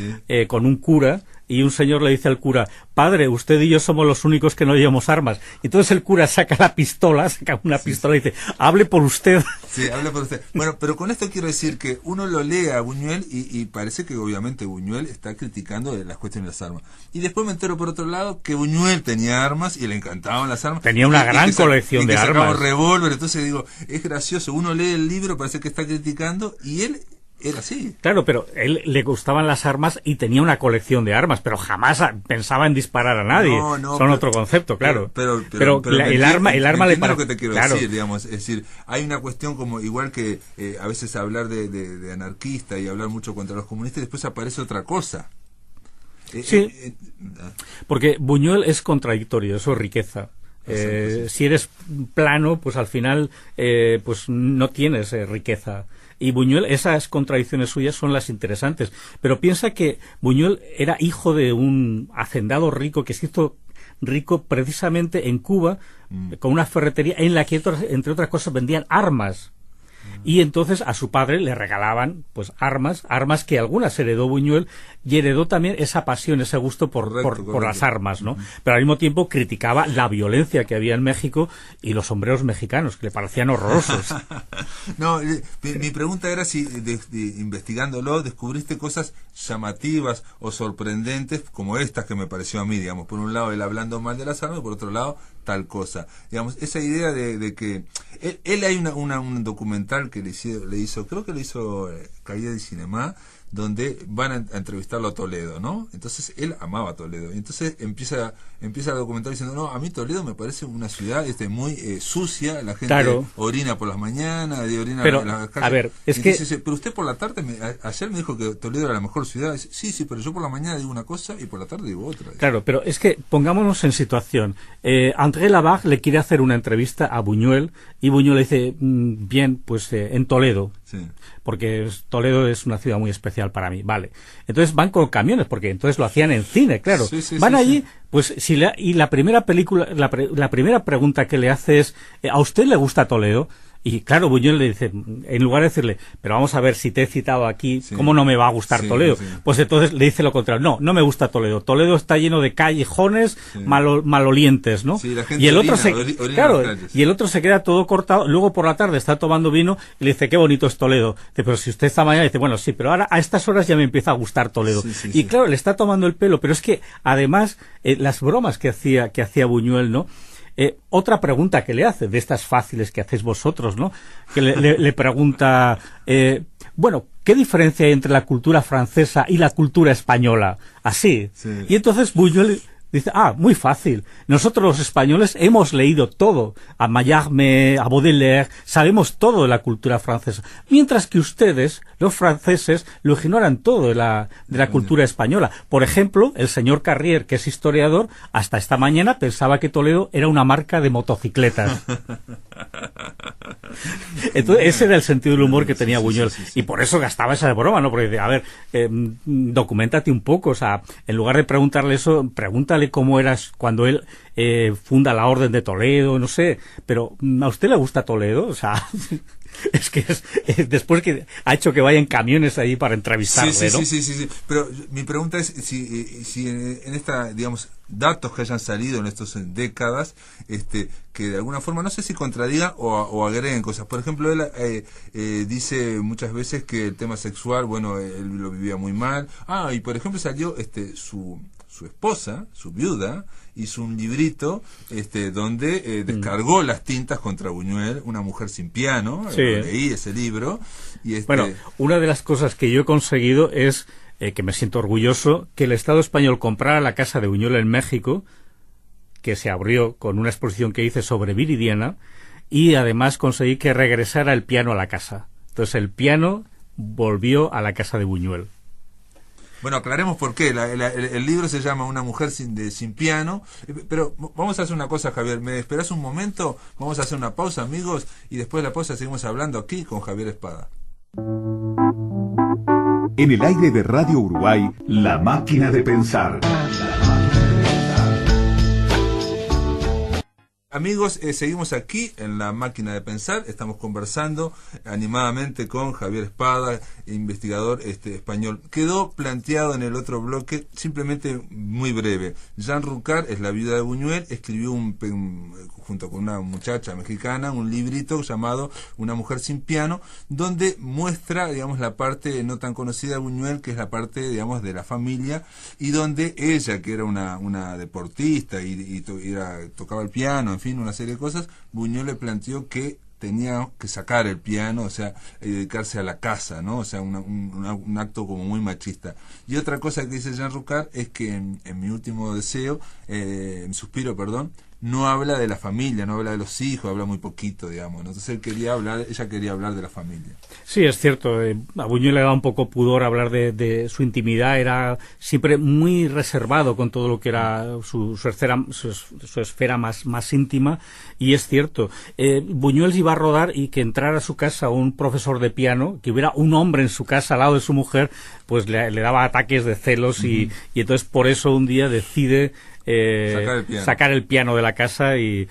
con un cura, y un señor le dice al cura: padre, usted y yo somos los únicos que no llevamos armas. Y entonces el cura saca la pistola, saca una pistola y dice: hable por usted. Sí, hable por usted. Bueno, pero con esto quiero decir que uno lo lee a Buñuel y parece que obviamente Buñuel está criticando las cuestiones de las armas. Y después me entero por otro lado que Buñuel tenía armas y le encantaban las armas. Tenía una gran colección de armas. Revólver. Entonces digo, es gracioso. Uno lee el libro, parece que está criticando y él era así. Claro, pero él le gustaban las armas y tenía una colección de armas, pero jamás pensaba en disparar a nadie. Son otro concepto, claro. Pero el arma le parece. Lo que te quiero decir, digamos, es decir, hay una cuestión como igual que a veces hablar de anarquista y hablar mucho contra los comunistas y después aparece otra cosa. Sí, porque Buñuel es contradictorio, eso es riqueza. Si eres plano, pues al final pues no tienes riqueza. Y Buñuel, esas contradicciones suyas son las interesantes. Pero piensa que Buñuel era hijo de un hacendado rico que se hizo rico precisamente en Cuba con una ferretería en la que, entre otras cosas, vendían armas. Y entonces a su padre le regalaban pues armas que algunas heredó Buñuel, y heredó también esa pasión, ese gusto por las armas, ¿no? Pero al mismo tiempo criticaba la violencia que había en México y los sombreros mexicanos, que le parecían horrorosos. No, mi pregunta era si investigándolo descubriste cosas llamativas o sorprendentes como estas que me pareció a mí, digamos, por un lado él hablando mal de las armas, por otro lado tal cosa, digamos, esa idea de que él hay un documental que le hizo, creo que le hizo Cahiers du Cinéma, donde van a entrevistarlo a Toledo, ¿no? Entonces él amaba a Toledo y entonces empieza a documentar diciendo: no, a mí Toledo me parece una ciudad muy sucia, la gente orina por las mañanas, orina pero, en las calles. A ver, Dice, pero usted por la tarde ayer me dijo que Toledo era la mejor ciudad. Dice, sí, pero yo por la mañana digo una cosa y por la tarde digo otra. Claro, pero es que pongámonos en situación. André Labarre le quiere hacer una entrevista a Buñuel y Buñuel le dice: bien, pues en Toledo. Sí. Porque Toledo es una ciudad muy especial para mí, vale. Entonces van con camiones, porque entonces lo hacían en cine, claro. Van allí, pues y la primera película, la primera pregunta que le hace es: ¿a usted le gusta Toledo? Y claro, Buñuel le dice, en lugar de decirle: pero vamos a ver, si te he citado aquí, ¿cómo no me va a gustar Toledo? Pues entonces le dice lo contrario: no me gusta Toledo. Toledo está lleno de callejones malolientes, ¿no? La gente y el otro orina y el otro se queda todo cortado. Luego por la tarde está tomando vino y le dice: qué bonito es Toledo. Dice: pero si usted esta mañana, dice: bueno, sí, pero ahora a estas horas ya me empieza a gustar Toledo. Y claro, le está tomando el pelo, pero es que además las bromas que hacía Buñuel, ¿no? Otra pregunta que le hace, de estas fáciles que hacéis vosotros, ¿no? Que le pregunta, bueno, ¿qué diferencia hay entre la cultura francesa y la cultura española? Así. Sí. Y entonces Buñuel dice: muy fácil. Nosotros los españoles hemos leído todo. A Mallarmé, a Baudelaire, sabemos todo de la cultura francesa. Mientras que ustedes, los franceses, lo ignoran todo de la cultura española. Por ejemplo, el señor Carrier, que es historiador, hasta esta mañana pensaba que Toledo era una marca de motocicletas. Entonces, ese era el sentido del humor que tenía Buñuel. Y por eso gastaba esa broma, ¿no? Porque dice: a ver, documéntate un poco. O sea, en lugar de preguntarle eso, pregúntale cómo eras cuando él funda la Orden de Toledo, no sé. Pero, ¿a usted le gusta Toledo? O sea, es que después que ha hecho que vayan camiones ahí para entrevistarle, ¿no? Sí. Pero mi pregunta es si en esta, digamos, datos que hayan salido en estas décadas, que de alguna forma, no sé si contradigan o agreguen cosas. Por ejemplo, él dice muchas veces que el tema sexual, bueno, él lo vivía muy mal. Y por ejemplo salió su esposa, su viuda, hizo un librito donde descargó las tintas contra Buñuel, Una mujer sin piano. Leí ese libro. Y Bueno, una de las cosas que yo he conseguido es, que me siento orgulloso, que el Estado español comprara la casa de Buñuel en México, que se abrió con una exposición que hice sobre Viridiana, y además conseguí que regresara el piano a la casa. Entonces el piano volvió a la casa de Buñuel. Bueno, aclaremos por qué. El libro se llama Una mujer sin piano. Pero vamos a hacer una cosa, Javier. ¿Me esperás un momento? Vamos a hacer una pausa, amigos, y después de la pausa seguimos hablando aquí con Javier Espada. En el aire de Radio Uruguay, La Máquina de Pensar. Amigos, seguimos aquí en la máquina de pensar, estamos conversando animadamente con Javier Espada, investigador español. Quedó planteado en el otro bloque, simplemente muy breve. Jean Rucard es la viuda de Buñuel, escribió junto con una muchacha mexicana un librito llamado Una mujer sin piano, donde muestra, digamos, la parte no tan conocida de Buñuel, que es la parte, digamos, de la familia, y donde ella, que era una deportista y tocaba el piano, en fin, una serie de cosas, Buñuel le planteó que tenía que sacar el piano, o sea, dedicarse a la casa, ¿no? O sea, un acto como muy machista. Y otra cosa que dice Jean Rucard es que en mi último deseo, en suspiro, perdón, no habla de la familia, no habla de los hijos, habla muy poquito, digamos, ¿no? Entonces ella quería hablar de la familia. Sí, es cierto, a Buñuel le daba un poco pudor hablar de su intimidad, era siempre muy reservado con todo lo que era su esfera más íntima, y es cierto, Buñuel iba a rodar y que entrara a su casa un profesor de piano, que hubiera un hombre en su casa al lado de su mujer, pues le daba ataques de celos, y entonces por eso un día decide sacar el piano de la casa y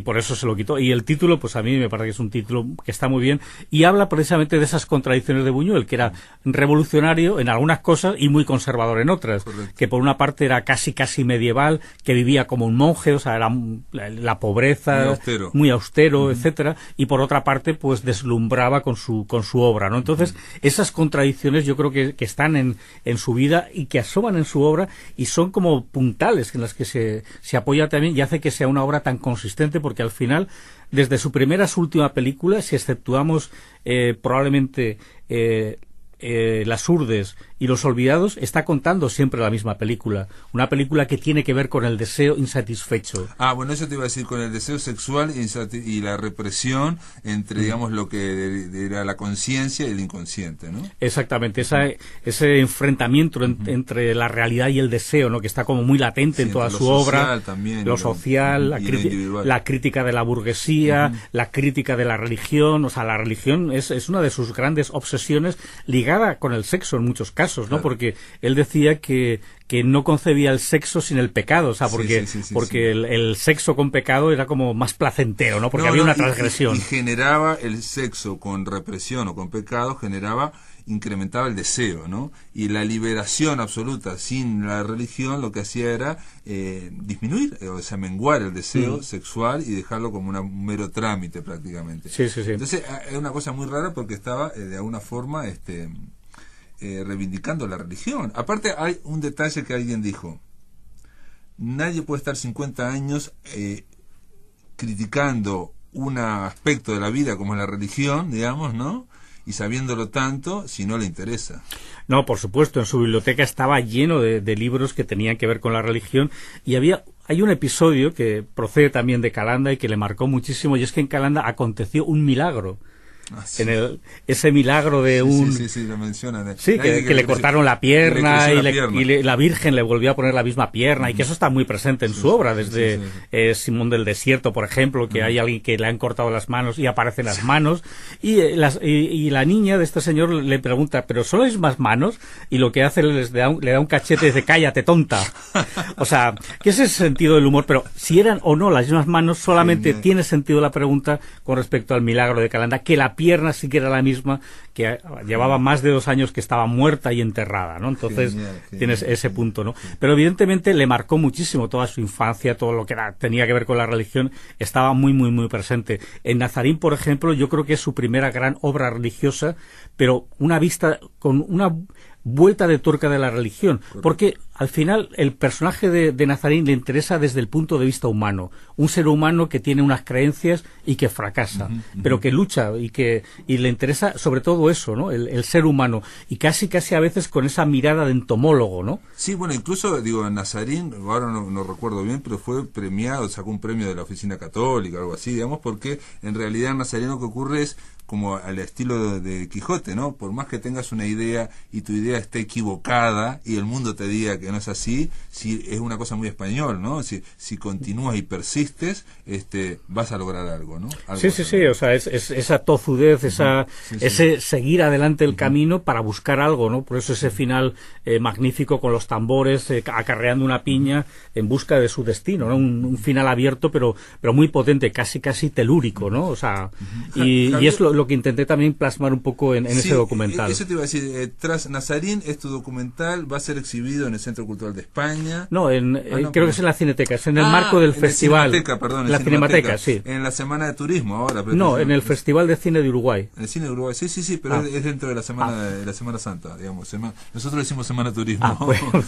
por eso se lo quitó. Y el título, pues a mí me parece que es un título que está muy bien y habla precisamente de esas contradicciones de Buñuel, que era revolucionario en algunas cosas y muy conservador en otras. Correcto. Que por una parte era casi medieval, que vivía como un monje, o sea, era la pobreza, muy austero, etcétera, y por otra parte pues deslumbraba con su obra, ¿no? Entonces, esas contradicciones yo creo que están en su vida y que asoman en su obra y son como puntales en las que se apoya también y hace que sea una obra tan consistente, porque al final, desde su primera a su última película, si exceptuamos probablemente Las Urdes y Los Olvidados, está contando siempre la misma película, una película que tiene que ver con el deseo insatisfecho. Bueno, eso te iba a decir, con el deseo sexual y la represión entre, digamos, lo que era la conciencia y el inconsciente, ¿no? Exactamente, ese enfrentamiento entre la realidad y el deseo, ¿no? Que está como muy latente en toda su obra, también, lo social, la crítica de la burguesía, la crítica de la religión, o sea, la religión es una de sus grandes obsesiones, ligada con el sexo en muchos casos, ¿no? Claro. Porque él decía que no concebía el sexo sin el pecado, o sea, porque el sexo con pecado era como más placentero, ¿no? Porque había una transgresión. Y generaba el sexo con represión o con pecado, incrementaba el deseo, ¿no? Y la liberación absoluta sin la religión lo que hacía era disminuir, o sea, menguar el deseo sexual y dejarlo como un mero trámite prácticamente. Sí. Entonces, es una cosa muy rara porque estaba de alguna forma reivindicando la religión. Aparte, hay un detalle que alguien dijo: nadie puede estar 50 años criticando un aspecto de la vida como es la religión, digamos, ¿no? Y sabiéndolo tanto, si no le interesa. No, por supuesto, en su biblioteca estaba lleno de libros que tenían que ver con la religión, y hay un episodio que procede también de Calanda y que le marcó muchísimo, y es que en Calanda aconteció un milagro. Sí. Ese milagro de lo mencionan. Sí, que le cortaron la pierna y la Virgen le volvió a poner la misma pierna, y que eso está muy presente en su obra, desde Simón del Desierto, por ejemplo, que hay alguien que le han cortado las manos y aparecen las manos, y la niña de este señor le pregunta, ¿pero solo es más manos? Y lo que hace le da un cachete y dice, cállate, tonta. O sea, que ese es el sentido del humor, pero si eran o no las mismas manos, solamente tiene sentido la pregunta con respecto al milagro de Calanda, que la pierna sí que era la misma, que llevaba más de 2 años que estaba muerta y enterrada, ¿no? Entonces genial. Tienes ese punto, ¿no? Pero evidentemente le marcó muchísimo toda su infancia, todo lo que tenía que ver con la religión, estaba muy presente. En Nazarín, por ejemplo, yo creo que es su primera gran obra religiosa, pero una vista con una vuelta de tuerca de la religión, porque al final el personaje de Nazarín le interesa desde el punto de vista humano, un ser humano que tiene unas creencias y que fracasa, pero que lucha y le interesa sobre todo eso, ¿no? El ser humano, y casi a veces con esa mirada de entomólogo, ¿no? Sí, bueno, incluso digo, Nazarín, ahora no recuerdo bien, pero fue premiado, sacó un premio de la Oficina Católica, algo así, digamos, porque en realidad en Nazarín lo que ocurre es como al estilo de Quijote, ¿no? Por más que tengas una idea y tu idea idea esté equivocada y el mundo te diga que no es así, si es una cosa muy español, ¿no? Si continúas y persistes, vas a lograr algo, ¿no? Algo sí, o sea, es esa tozudez, ese seguir adelante el camino para buscar algo, ¿no? Por eso ese final magnífico con los tambores acarreando una piña en busca de su destino, ¿no? Un final abierto, pero muy potente, casi telúrico, ¿no? O sea, y es lo que intenté también plasmar un poco en ese documental. Eso te iba a decir, Tras Nazarín es tu documental, va a ser exhibido en el Centro Cultural de España. No, creo que es en la Cineteca, es en el marco del festival. La Cinemateca, sí. En la Semana de Turismo ahora. No, en el Festival de Cine de Uruguay. El Cine de Uruguay, sí, pero es dentro de la Semana Santa, digamos. Nosotros decimos Semana de Turismo. Bueno.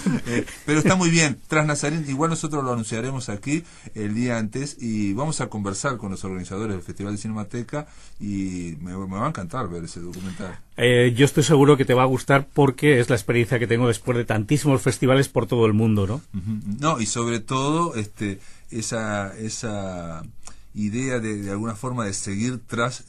Pero está muy bien. Tras Nazarín, igual nosotros lo anunciaremos aquí el día antes y vamos a conversar con los organizadores del Festival de Cinemateca y me va a encantar ver ese documental. Yo estoy seguro que te va a gustar porque es la experiencia que tengo después de tantísimos festivales por todo el mundo, ¿no? No, y sobre todo esa idea de alguna forma de seguir tras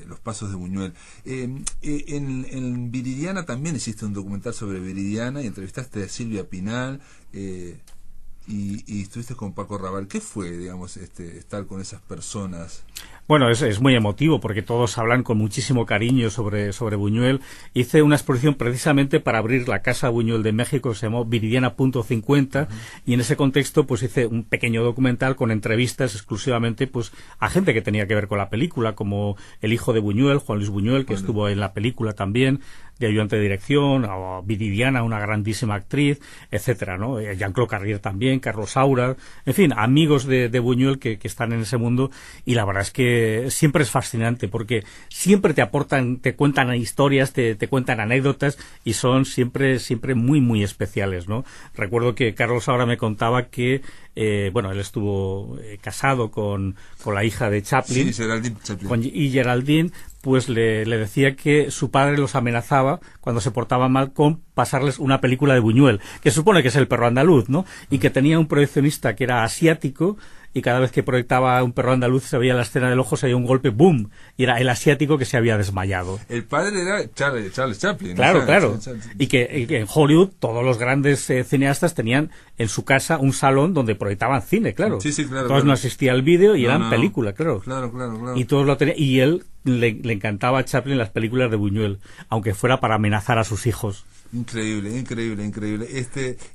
los pasos de Buñuel. En Viridiana también hiciste un documental sobre Viridiana y entrevistaste a Silvia Pinal y estuviste con Paco Rabanne. ¿Qué fue, digamos, estar con esas personas? Bueno, es muy emotivo porque todos hablan con muchísimo cariño sobre Buñuel. Hice una exposición precisamente para abrir la Casa Buñuel de México, se llamó Viridiana.50, y en ese contexto pues hice un pequeño documental con entrevistas exclusivamente pues a gente que tenía que ver con la película, como el hijo de Buñuel, Juan Luis Buñuel, que estuvo en la película también, de ayudante de dirección, o Viridiana, una grandísima actriz, etcétera, ¿no? Jean-Claude Carrier también, Carlos Saura, en fin, amigos de Buñuel que están en ese mundo, y la verdad es que siempre es fascinante porque siempre te aportan, te cuentan historias, te cuentan anécdotas y son siempre muy especiales, ¿no? Recuerdo que Carlos Saura me contaba que él estuvo casado con la hija de Chaplin, sí, Geraldine Chaplin. Y Geraldine pues le decía que su padre los amenazaba cuando se portaban mal con pasarles una película de Buñuel, que supone que es El perro andaluz, ¿no? Y que tenía un proyeccionista que era asiático y cada vez que proyectaba un perro andaluz se veía la escena del ojo, se veía un golpe, ¡boom! Y era el asiático que se había desmayado. El padre era Charles Chaplin. Claro, claro. Y que en Hollywood todos los grandes cineastas tenían en su casa un salón donde proyectaban cine, claro. Sí, claro. Todos no existía el vídeo y eran películas, claro. Claro. Y todos lo tenían. Y él le encantaba a Chaplin las películas de Buñuel, aunque fuera para amenazar a sus hijos. Increíble.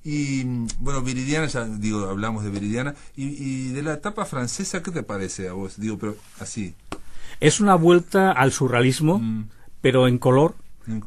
Y bueno, Viridiana, ya digo, hablamos de Viridiana. Y de la etapa francesa, ¿qué te parece a vos? Digo, pero así. Es una vuelta al surrealismo, pero en color.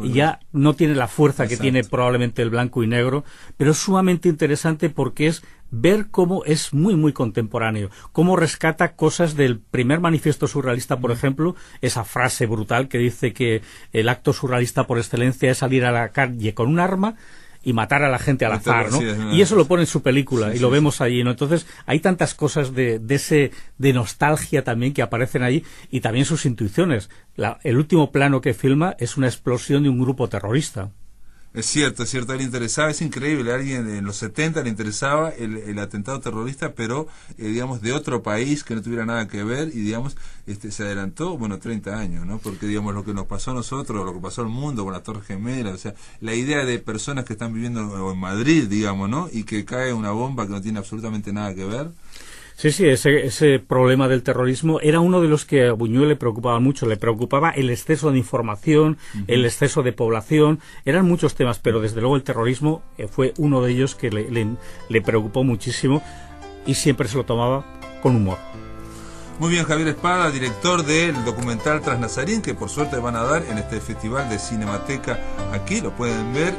Y ya no tiene la fuerza que tiene probablemente el blanco y negro, pero es sumamente interesante porque es ver cómo es muy contemporáneo, cómo rescata cosas del primer manifiesto surrealista, por ejemplo, esa frase brutal que dice que el acto surrealista por excelencia es salir a la calle con un arma y matar a la gente al azar, ¿no? Y eso lo pone en su película y lo vemos allí, ¿no? Entonces hay tantas cosas de nostalgia también que aparecen ahí y también sus intuiciones. El último plano que filma es una explosión de un grupo terrorista. Es cierto, a él le interesaba, es increíble, a alguien en los 70 le interesaba el atentado terrorista, pero digamos de otro país que no tuviera nada que ver y digamos se adelantó, 30 años, ¿no? Porque digamos lo que nos pasó a nosotros, lo que pasó al mundo con la Torre Gemela, o sea, la idea de personas que están viviendo en Madrid, digamos, ¿no? Y que cae una bomba que no tiene absolutamente nada que ver. Sí, ese problema del terrorismo era uno de los que a Buñuel le preocupaba mucho. Le preocupaba el exceso de información, el exceso de población. Eran muchos temas, pero desde luego el terrorismo fue uno de ellos que le preocupó muchísimo y siempre se lo tomaba con humor. Muy bien, Javier Espada, director del documental Tras Nazarín, que por suerte van a dar en este Festival de Cinemateca aquí, lo pueden ver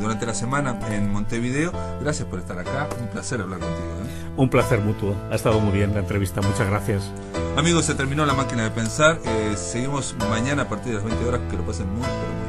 durante la semana en Montevideo. Gracias por estar acá, un placer hablar contigo. Un placer mutuo, ha estado muy bien la entrevista, muchas gracias. Amigos, se terminó La Máquina de Pensar, seguimos mañana a partir de las 20 horas, que lo pasen muy, pero muy